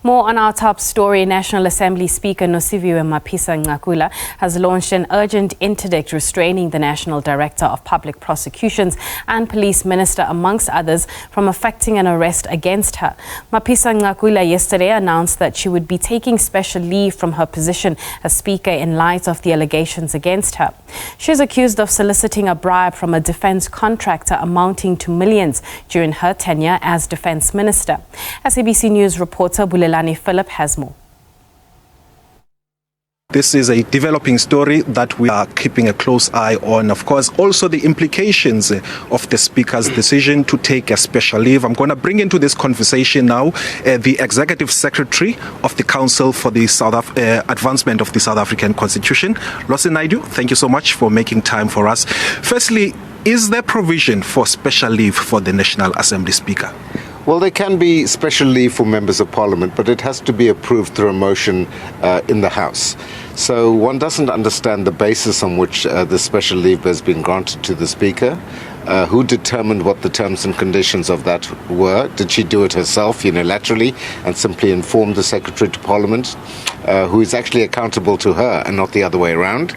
More on our top story, National Assembly Speaker Nosiviwe Mapisa-Nqakula has launched an urgent interdict restraining the National Director of Public Prosecutions and Police Minister, amongst others, from effecting an arrest against her. Mapisa-Nqakula yesterday announced that she would be taking special leave from her position as Speaker in light of the allegations against her. She is accused of soliciting a bribe from a defence contractor amounting to millions during her tenure as Defence Minister. SABC News reporter Bulelani Phillip has more. This is a developing story that we are keeping a close eye on. Of course, also the implications of the Speaker's decision to take a special leave. I'm going to bring into this conversation now the Executive Secretary of the Council for the Advancement of the South African Constitution, Lawson Naidoo. Thank you so much for making time for us. Firstly, is there provision for special leave for the National Assembly Speaker? Well, there can be special leave for members of parliament, but it has to be approved through a motion in the House. So one doesn't understand the basis on which the special leave has been granted to the Speaker. Who determined what the terms and conditions of that were? Did she do it herself unilaterally and simply inform the Secretary to Parliament, who is actually accountable to her and not the other way around?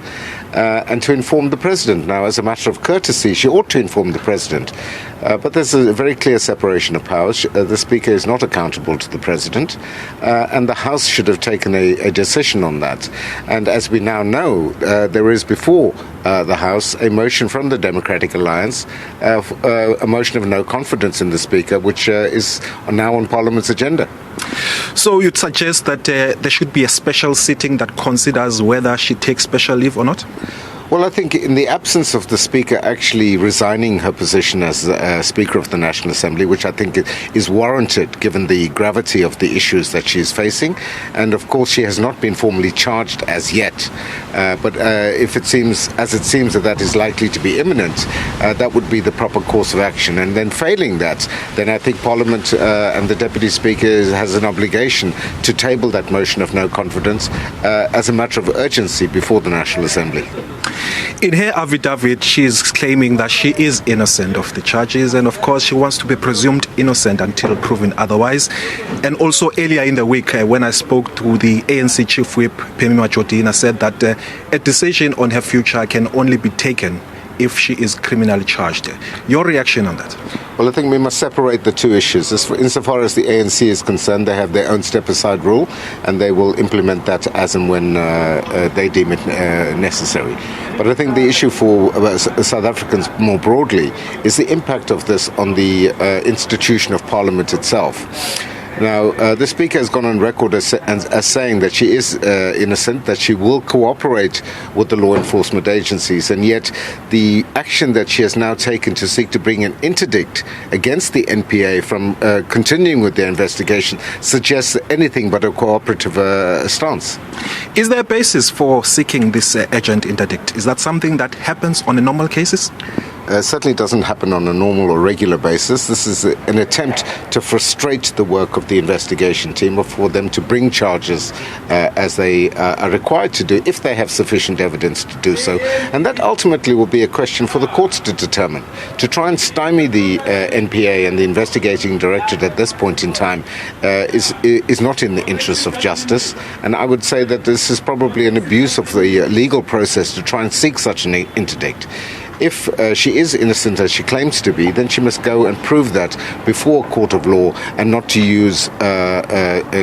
And to inform the President. Now, as a matter of courtesy, she ought to inform the President. But there's a very clear separation of powers. The Speaker is not accountable to the President, and the House should have taken a decision on that. And as we now know, there is before the House a motion from the Democratic Alliance, a motion of no confidence in the Speaker, which is now on Parliament's agenda. So you'd suggest that there should be a special sitting that considers whether she takes special leave or not? Well, I think in the absence of the Speaker actually resigning her position as Speaker of the National Assembly, which I think is warranted given the gravity of the issues that she is facing, and of course she has not been formally charged as yet, but if it seems that is likely to be imminent, that would be the proper course of action. And then failing that, then I think Parliament and the Deputy Speaker has an obligation to table that motion of no confidence as a matter of urgency before the National Assembly. In her affidavit, she is claiming that she is innocent of the charges, and of course she wants to be presumed innocent until proven otherwise. And also earlier in the week, when I spoke to the ANC Chief Whip, Phillip, said that a decision on her future can only be taken if she is criminally charged. Your reaction on that? Well, I think we must separate the two issues. Insofar as the ANC is concerned, they have their own step-aside rule, and they will implement that as and when they deem it necessary. But I think the issue for South Africans more broadly is the impact of this on the institution of Parliament itself. Now, the Speaker has gone on record as saying that she is innocent, that she will cooperate with the law enforcement agencies, and yet the action that she has now taken to seek to bring an interdict against the NPA from continuing with their investigation suggests anything but a cooperative stance. Is there a basis for seeking this urgent interdict? Is that something that happens on a normal cases? Certainly doesn't happen on a normal or regular basis. This is an attempt to frustrate the work of the investigation team, or for them to bring charges as they are required to do if they have sufficient evidence to do so. And that ultimately will be a question for the courts to determine. To try and stymie the NPA and the investigating directorate at this point in time is not in the interests of justice. And I would say that this is probably an abuse of the legal process to try and seek such an interdict. If she is innocent as she claims to be, then she must go and prove that before a court of law, and not to use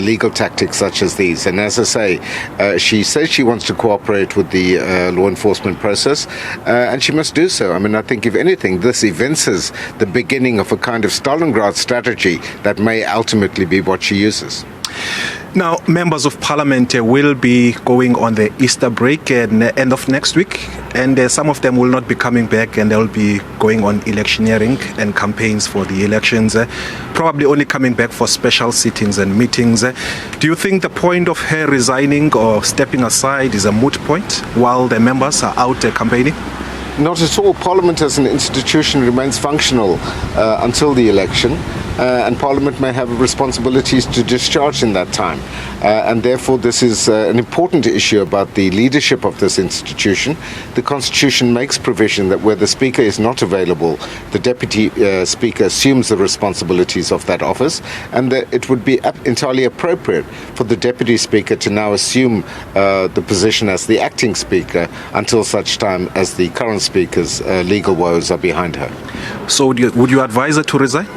legal tactics such as these. And as I say, she says she wants to cooperate with the law enforcement process, and she must do so. I mean, I think if anything, this evinces the beginning of a kind of Stalingrad strategy that may ultimately be what she uses. Now, members of Parliament will be going on the Easter break at the end of next week, and some of them will not be coming back, and they'll be going on electioneering and campaigns for the elections, probably only coming back for special sittings and meetings. Do you think the point of her resigning or stepping aside is a moot point while the members are out campaigning? Not at all. Parliament as an institution remains functional until the election. and Parliament may have responsibilities to discharge in that time. And therefore this is an important issue about the leadership of this institution. The Constitution makes provision that where the Speaker is not available, the Deputy Speaker assumes the responsibilities of that office, and that it would be entirely appropriate for the Deputy Speaker to now assume the position as the acting Speaker until such time as the current Speaker's legal woes are behind her. So would you advise her to resign?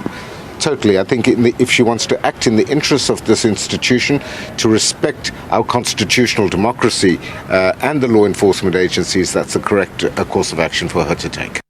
Totally. I think if she wants to act in the interests of this institution, to respect our constitutional democracy and the law enforcement agencies, that's the correct course of action for her to take.